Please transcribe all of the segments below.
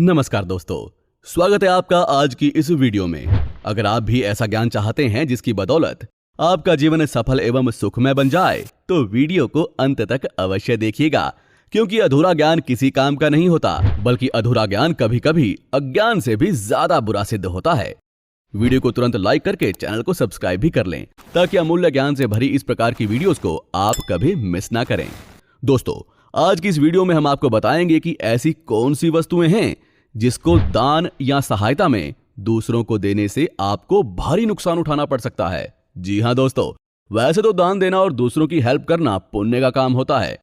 नमस्कार दोस्तों, स्वागत है आपका आज की इस वीडियो में। अगर आप भी ऐसा ज्ञान चाहते हैं जिसकी बदौलत आपका जीवन सफल एवं सुखमय बन जाए तो वीडियो को अंत तक अवश्य देखिएगा, क्योंकि अधूरा ज्ञान किसी काम का नहीं होता, बल्कि अधूरा ज्ञान कभी कभी अज्ञान से भी ज्यादा बुरा सिद्ध होता है। वीडियो को तुरंत लाइक करके चैनल को सब्सक्राइब भी कर लें, ताकि अमूल्य ज्ञान से भरी इस प्रकार की वीडियोस को आप कभी मिस ना करें। दोस्तों, आज की इस वीडियो में हम आपको बताएंगे कि ऐसी कौन सी वस्तुएं हैं जिसको दान या सहायता में दूसरों को देने से आपको भारी नुकसान उठाना पड़ सकता है। जी हां दोस्तों, वैसे तो दान देना और दूसरों की हेल्प करना पुण्य का काम होता है,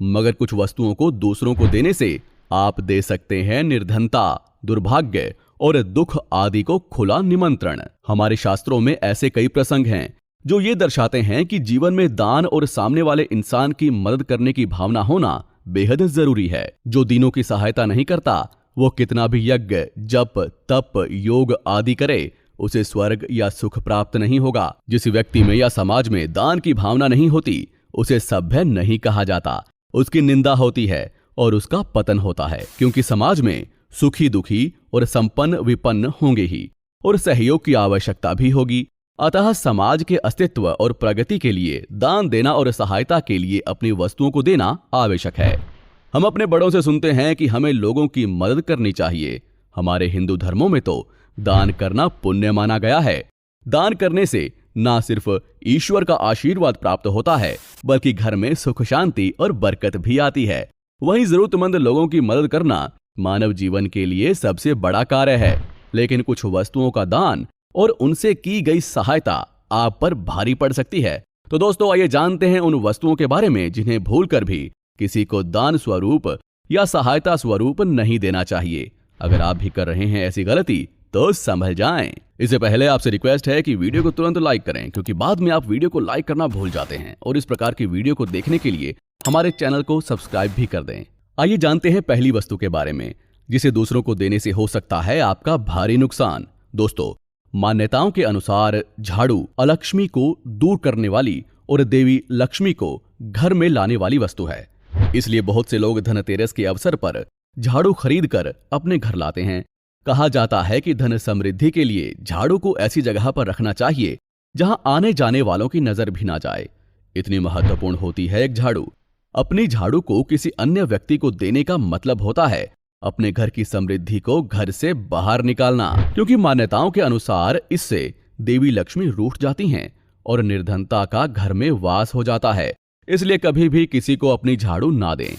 मगर कुछ वस्तुओं को दूसरों को देने से आप दे सकते हैं निर्धनता, दुर्भाग्य और दुख आदि को खुला निमंत्रण। हमारे शास्त्रों में ऐसे कई प्रसंग हैं जो ये दर्शाते हैं कि जीवन में दान और सामने वाले इंसान की मदद करने की भावना होना बेहद जरूरी है। जो दीनों की सहायता नहीं करता, वो कितना भी यज्ञ, जप, तप, योग आदि करे, उसे स्वर्ग या सुख प्राप्त नहीं होगा। जिस व्यक्ति में या समाज में दान की भावना नहीं होती, उसे सभ्य नहीं कहा जाता, उसकी निंदा होती है और उसका पतन होता है, क्योंकि समाज में सुखी दुखी और संपन्न विपन्न होंगे ही, और सहयोग की आवश्यकता भी होगी। अतः समाज के अस्तित्व और प्रगति के लिए दान देना और सहायता के लिए अपनी वस्तुओं को देना आवश्यक है। हम अपने बड़ों से सुनते हैं कि हमें लोगों की मदद करनी चाहिए। हमारे हिंदू धर्मों में तो दान करना पुण्य माना गया है। दान करने से ना सिर्फ ईश्वर का आशीर्वाद प्राप्त होता है, बल्कि घर में सुख शांति और बरकत भी आती है। वहीं जरूरतमंद लोगों की मदद करना मानव जीवन के लिए सबसे बड़ा कार्य है, लेकिन कुछ वस्तुओं का दान और उनसे की गई सहायता आप पर भारी पड़ सकती है। तो दोस्तों, आइए जानते हैं उन वस्तुओं के बारे में जिन्हें भूलकर भी किसी को दान स्वरूप या सहायता स्वरूप नहीं देना चाहिए। अगर आप भी कर रहे हैं ऐसी गलती तो संभल जाएं। इससे पहले आपसे रिक्वेस्ट है कि वीडियो को तुरंत लाइक करें, क्योंकि बाद में आप वीडियो को लाइक करना भूल जाते हैं। और इस प्रकार की वीडियो को देखने के लिए हमारे चैनल को सब्सक्राइब भी कर दें। आइए जानते हैं पहली वस्तु के बारे में, जिसे दूसरों को देने से हो सकता है आपका भारी नुकसान। दोस्तों, मान्यताओं के अनुसार झाड़ू अलक्ष्मी को दूर करने वाली और देवी लक्ष्मी को घर में लाने वाली वस्तु है। इसलिए बहुत से लोग धनतेरस के अवसर पर झाड़ू खरीद कर अपने घर लाते हैं। कहा जाता है कि धन समृद्धि के लिए झाड़ू को ऐसी जगह पर रखना चाहिए जहां आने जाने वालों की नजर भी ना जाए। इतनी महत्वपूर्ण होती है एक झाड़ू। अपनी झाड़ू को किसी अन्य व्यक्ति को देने का मतलब होता है अपने घर की समृद्धि को घर से बाहर निकालना, क्योंकि मान्यताओं के अनुसार इससे देवी लक्ष्मी रूठ जाती हैं और निर्धनता का घर में वास हो जाता है। इसलिए कभी भी किसी को अपनी झाड़ू ना दें।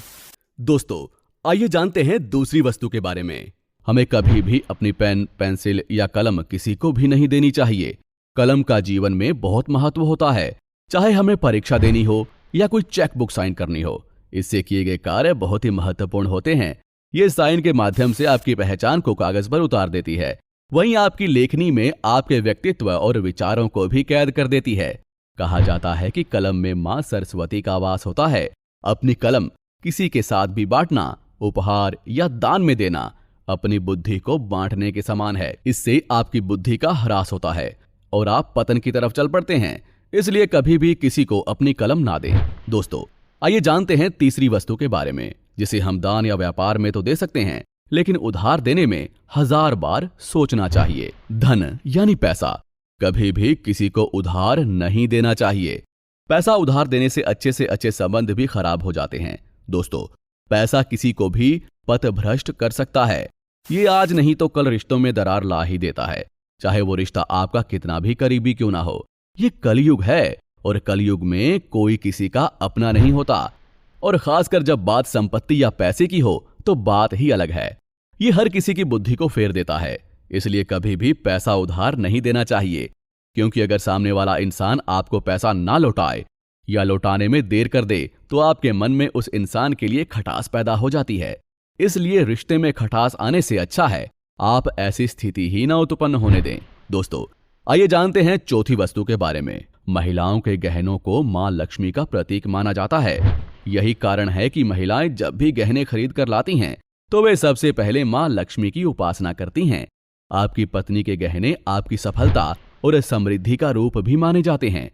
दोस्तों, आइए जानते हैं दूसरी वस्तु के बारे में। हमें कभी भी अपनी पेन, पेंसिल या कलम किसी को भी नहीं देनी चाहिए। कलम का जीवन में बहुत महत्व होता है, चाहे हमें परीक्षा देनी हो या कोई चेक बुक साइन करनी हो। इससे किए गए कार्य बहुत ही महत्वपूर्ण होते हैं। ये साइन के माध्यम से आपकी पहचान को कागज पर उतार देती है, वहीं आपकी लेखनी में आपके व्यक्तित्व और विचारों को भी कैद कर देती है। कहा जाता है कि कलम में मां सरस्वती का वास होता है। अपनी कलम किसी के साथ भी बांटना, उपहार या दान में देना अपनी बुद्धि को बांटने के समान है। इससे आपकी बुद्धि का ह्रास होता है और आप पतन की तरफ चल पड़ते हैं। इसलिए कभी भी किसी को अपनी कलम ना दें। दोस्तों, आइए जानते हैं तीसरी वस्तु के बारे में, जिसे हम दान या व्यापार में तो दे सकते हैं, लेकिन उधार देने में 1000 बार सोचना चाहिए। धन यानी पैसा कभी भी किसी को उधार नहीं देना चाहिए। पैसा उधार देने से अच्छे संबंध भी खराब हो जाते हैं। दोस्तों, पैसा किसी को भी पथभ्रष्ट कर सकता है। ये आज नहीं तो कल रिश्तों में दरार ला ही देता है, चाहे वो रिश्ता आपका कितना भी करीबी क्यों ना हो। ये कलयुग है और कलयुग में कोई किसी का अपना नहीं होता, और खासकर जब बात संपत्ति या पैसे की हो तो बात ही अलग है। ये हर किसी की बुद्धि को फेर देता है। इसलिए कभी भी पैसा उधार नहीं देना चाहिए, क्योंकि अगर सामने वाला इंसान आपको पैसा ना लौटाए या लौटाने में देर कर दे तो आपके मन में उस इंसान के लिए खटास पैदा हो जाती है। इसलिए रिश्ते में खटास आने से अच्छा है आप ऐसी स्थिति ही ना उत्पन्न होने दें। दोस्तों, आइए जानते हैं चौथी वस्तु के बारे में। महिलाओं के गहनों को मां लक्ष्मी का प्रतीक माना जाता है। यही कारण है कि महिलाएं जब भी गहने खरीद कर लाती हैं तो वे सबसे पहले मां लक्ष्मी की उपासना करती हैं। आपकी पत्नी के गहने आपकी सफलता और समृद्धि का रूप भी माने जाते हैं।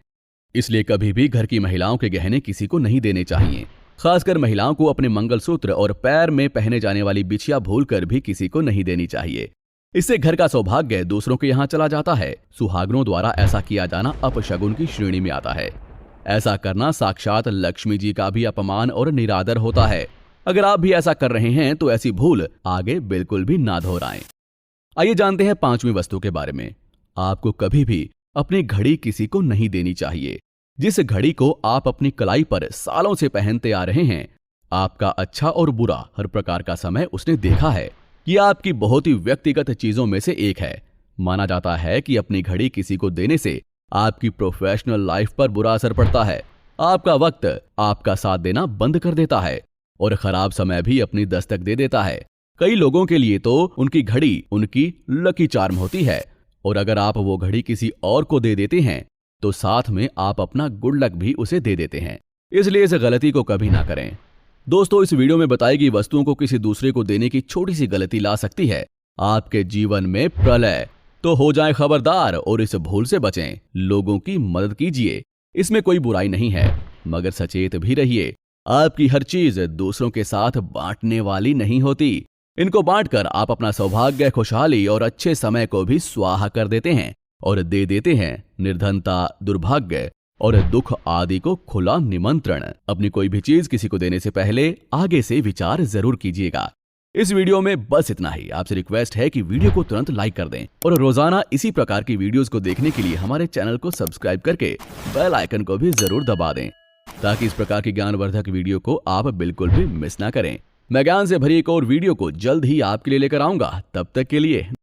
इसलिए कभी भी घर की महिलाओं के गहने किसी को नहीं देने चाहिए। खासकर महिलाओं को अपने मंगलसूत्र और पैर में पहने जाने वाली बिछिया भूलकर भी किसी को नहीं देनी चाहिए। इससे घर का सौभाग्य दूसरों के यहाँ चला जाता है। सुहागनों द्वारा ऐसा किया जाना अपशगुन की श्रेणी में आता है। ऐसा करना साक्षात लक्ष्मी जी का भी अपमान और निरादर होता है। अगर आप भी ऐसा कर रहे हैं तो ऐसी भूल आगे बिल्कुल भी ना दोहराएं। आइए जानते हैं 5वीं वस्तु के बारे में। आपको कभी भी अपनी घड़ी किसी को नहीं देनी चाहिए। जिस घड़ी को आप अपनी कलाई पर सालों से पहनते आ रहे हैं, आपका अच्छा और बुरा हर प्रकार का समय उसने देखा है। यह आपकी बहुत ही व्यक्तिगत चीजों में से एक है। माना जाता है कि अपनी घड़ी किसी को देने से आपकी प्रोफेशनल लाइफ पर बुरा असर पड़ता है। आपका वक्त आपका साथ देना बंद कर देता है और खराब समय भी अपनी दस्तक दे देता है। कई लोगों के लिए तो उनकी घड़ी उनकी लकी चार्म होती है, और अगर आप वो घड़ी किसी और को दे देते हैं तो साथ में आप अपना गुड लक भी उसे दे देते हैं। इसलिए इस गलती को कभी ना करें। दोस्तों, इस वीडियो में बताई गई वस्तुओं को किसी दूसरे को देने की छोटी सी गलती ला सकती है आपके जीवन में प्रलय। तो हो जाएं खबरदार और इस भूल से बचें। लोगों की मदद कीजिए, इसमें कोई बुराई नहीं है, मगर सचेत भी रहिए। आपकी हर चीज दूसरों के साथ बांटने वाली नहीं होती। इनको बांटकर आप अपना सौभाग्य, खुशहाली और अच्छे समय को भी स्वाहा कर देते हैं और दे देते हैं निर्धनता, दुर्भाग्य और दुख आदि को खुला निमंत्रण। अपनी कोई भी चीज किसी को देने से पहले आगे से विचार जरूर कीजिएगा। इस वीडियो में बस इतना ही। आपसे रिक्वेस्ट है कि वीडियो को तुरंत लाइक कर दें और रोजाना इसी प्रकार की वीडियोस को देखने के लिए हमारे चैनल को सब्सक्राइब करके बेल आइकन को भी जरूर दबा दें, ताकि इस प्रकार की ज्ञानवर्धक वीडियो को आप बिल्कुल भी मिस ना करें। मैं ज्ञान से भरी एक और वीडियो को जल्द ही आपके लिए लेकर आऊंगा। तब तक के लिए